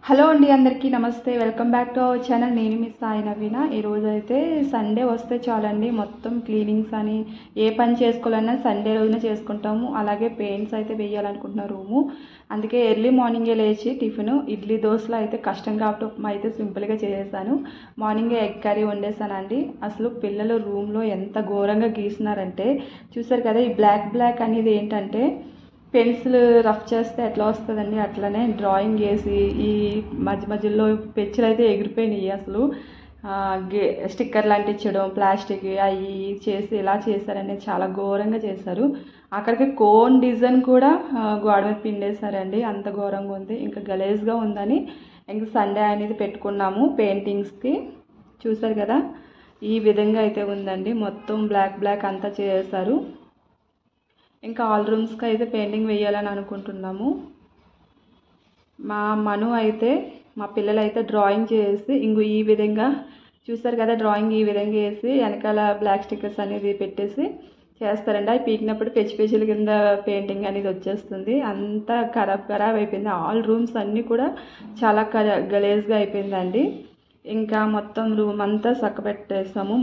Hello అండి, అందరికీ నమస్తే. Welcome back to our channel. నేను మీ సాయి నవీన. ఈరోజు అయితే సండే వస్తే చాలండి, మొత్తం క్లీనింగ్స్ అని ఏ పని చేసుకోవాలన్నా సండే రోజున చేసుకుంటాము. అలాగే పెయింట్స్ అయితే వేయాలనుకుంటున్నా రూము. అందుకే ఎర్లీ మార్నింగే లేచి టిఫిన్ ఇడ్లీ దోశలు అయితే కష్టం కాబట్టి ఉప్మా అయితే సింపుల్గా చేసేసాను. మార్నింగే ఎగ్ కర్రీ వండేసానండి. అసలు పిల్లలు రూమ్లో ఎంత ఘోరంగా గీసినారంటే చూసారు కదా. ఈ బ్లాక్ అనేది ఏంటంటే పెన్సిల్ రఫ్ చేస్తే ఎట్లా వస్తుందండి, అట్లనే డ్రాయింగ్ వేసి ఈ మధ్యలో పెన్సిల్ అయితే ఎగిరిపోయినాయి. అసలు స్టిక్కర్లు అంటించడం, ప్లాస్టిక్ అవి చేసి ఇలా చేశారని చాలా ఘోరంగా చేశారు. అక్కడికి కోన్ డిజైన్ కూడా గోడ మీద పిండేశారండి. అంత ఘోరంగా ఉంది, ఇంకా గలీజ్గా ఉందని ఇంకా సండే అనేది పెట్టుకున్నాము పెయింటింగ్స్కి. చూసారు కదా, ఈ విధంగా అయితే ఉందండి. మొత్తం బ్లాక్ అంతా చేశారు. ఇంకా ఆల్ రూమ్స్కి అయితే పెయింటింగ్ వేయాలని అనుకుంటున్నాము. మను అయితే మా పిల్లలు అయితే డ్రాయింగ్ చేసి ఈ విధంగా చూస్తారు కదా, డ్రాయింగ్ ఈ విధంగా వేసి వెనకాల బ్లాక్ స్టిక్కర్స్ అనేది పెట్టేసి చేస్తారండి. అవి పీకినప్పుడు పెచ్చుల కింద పెయింటింగ్ అనేది వచ్చేస్తుంది. అంతా ఖరాబ్ అయిపోయింది. ఆల్ రూమ్స్ అన్నీ కూడా చాలా గలీజ్గా అయిపోయిందండి. ఇంకా మొత్తం రూమ్ అంతా చక్కబెట్టేసాము.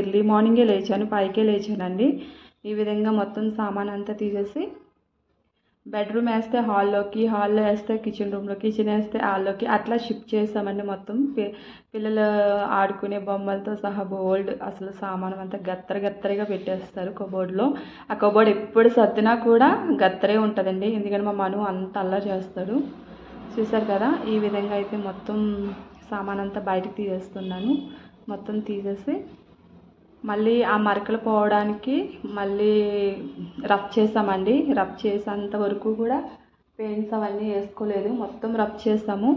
ఎర్లీ మార్నింగే లేచాను, 5కే లేచానండి. ఈ విధంగా మొత్తం సామాన్ అంతా తీసేసి బెడ్రూమ్ వేస్తే హాల్లోకి, హాల్లో వేస్తే కిచెన్ రూమ్లో, కిచెన్ వేస్తే హాల్లోకి అట్లా షిఫ్ట్ చేసామండి. మొత్తం పిల్లలు ఆడుకునే బొమ్మలతో సహా బోల్డ్ అసలు సామానం అంతా గత్తరగా పెట్టేస్తారు కబోర్డ్లో. ఆ కబోర్డ్ ఎప్పుడు సర్దినా కూడా గత్తరే ఉంటుందండి, ఎందుకంటే మా మను అంత అల్లరి చేస్తాడు. చూసారు కదా, ఈ విధంగా అయితే మొత్తం సామాన్ అంతా బయటకు తీసేస్తున్నాను. మొత్తం తీసేసి మళ్ళీ ఆ మరకలు పోవడానికి మళ్ళీ రఫ్ చేసామండి. రఫ్ చేసేంత వరకు కూడా పెయింట్స్ అవన్నీ వేసుకోలేదు, మొత్తం రఫ్ చేసాము.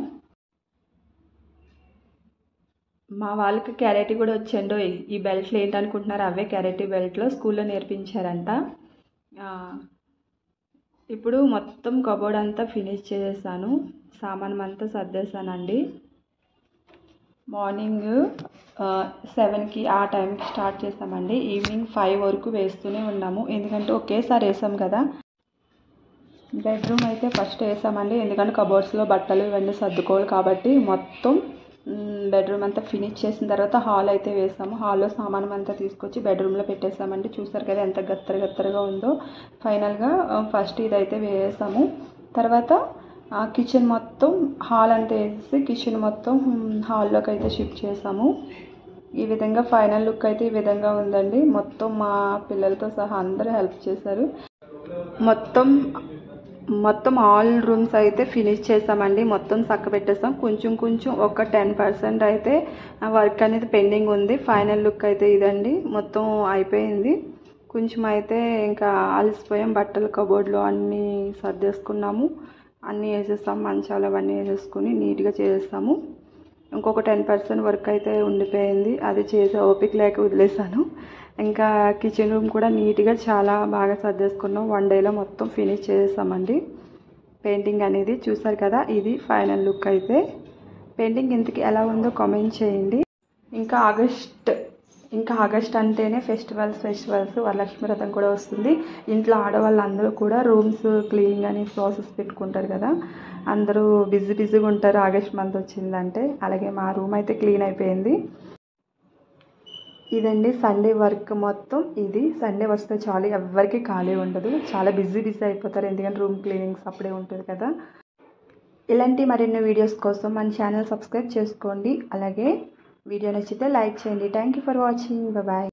మా వాళ్ళకి క్యారెటీ కూడా వచ్చండో. ఈ బెల్ట్లు ఏంటనుకుంటున్నారు, అవే క్యారెటీ బెల్ట్లో స్కూల్లో నేర్పించారంట. ఇప్పుడు మొత్తం కబోర్డ్ అంతా ఫినిష్ చేసేసాను, సామాన్ అంతా సర్దేశానండి. మార్నింగ్ 7కి ఆ టైంకి స్టార్ట్ చేసామండి. ఈవినింగ్ 5 వరకు వేస్తూనే ఉన్నాము, ఎందుకంటే ఒకేసారి వేసాం కదా. బెడ్రూమ్ అయితే ఫస్ట్ వేసామండి, ఎందుకంటే కబోర్డ్స్లో బట్టలు ఇవన్నీ సర్దుకోవాలి కాబట్టి. మొత్తం బెడ్రూమ్ అంతా ఫినిష్ చేసిన తర్వాత హాల్ అయితే వేసాము. హాల్లో సామానం అంతా తీసుకొచ్చి బెడ్రూమ్లో పెట్టేసామండి. చూసారు కదా ఎంత గత్తరగా ఉందో. ఫైనల్గా ఫస్ట్ ఇదైతే వేసాము. తర్వాత కిచెన్ మొత్తం హాల్ అంతా వేసి కిచెన్ మొత్తం హాల్లోకి అయితే షిఫ్ట్ చేసాము. ఈ విధంగా ఫైనల్ లుక్ అయితే ఈ విధంగా ఉందండి. మొత్తం మా పిల్లలతో సహా అందరూ హెల్ప్ చేశారు. మొత్తం ఆల్ రూమ్స్ అయితే ఫినిష్ చేసామండి. మొత్తం చక్కబెట్టేసాం. కొంచెం ఒక 10% అయితే వర్క్ అనేది పెండింగ్ ఉంది. ఫైనల్ లుక్ అయితే ఇదండి. మొత్తం అయిపోయింది. కొంచెం అయితే ఇంకా అలసిపోయాం. బట్టలు కబోర్డ్లో అన్నీ సర్దేసుకున్నాము, అన్నీ వేసేస్తాము. మంచాలు అవన్నీ వేసేసుకుని నీట్గా చేసేస్తాము. ఇంకొక 10% వర్క్ అయితే ఉండిపోయింది, అది చేసే ఓపిక లేక వదిలేసాను. ఇంకా కిచెన్ రూమ్ కూడా నీట్గా చాలా బాగా సర్దేసుకున్నాం. 1 డేలో మొత్తం ఫినిష్ చేసేసామండి పెయింటింగ్ అనేది. చూసారు కదా, ఇది ఫైనల్ లుక్ అయితే. పెయింటింగ్ ఇంతకి ఎలా ఉందో కామెంట్ చేయండి. ఇంకా ఆగస్ట్ అంటేనే ఫెస్టివల్స్ వరలక్ష్మి వ్రతం కూడా వస్తుంది. ఇంట్లో ఆడవాళ్ళందరూ కూడా రూమ్స్ క్లీనింగ్ అని ప్రాసెస్ పెట్టుకుంటారు కదా, అందరూ బిజీగా ఉంటారు ఆగస్ట్ మంత్ వచ్చిందంటే. అలాగే మా రూమ్ అయితే క్లీన్ అయిపోయింది. ఇదండి సండే వర్క్ మొత్తం. ఇది సండే వస్తే చాలు, ఎవరికి ఖాళీ ఉండదు, చాలా బిజీ అయిపోతారు, ఎందుకంటే రూమ్ క్లీనింగ్స్ అప్పుడే ఉంటుంది కదా. ఇలాంటి మరిన్ని వీడియోస్ కోసం మన ఛానల్ సబ్స్క్రైబ్ చేసుకోండి. అలాగే వీడియో నచ్చితే లైక్ చేయండి. Thank you for watching. Bye.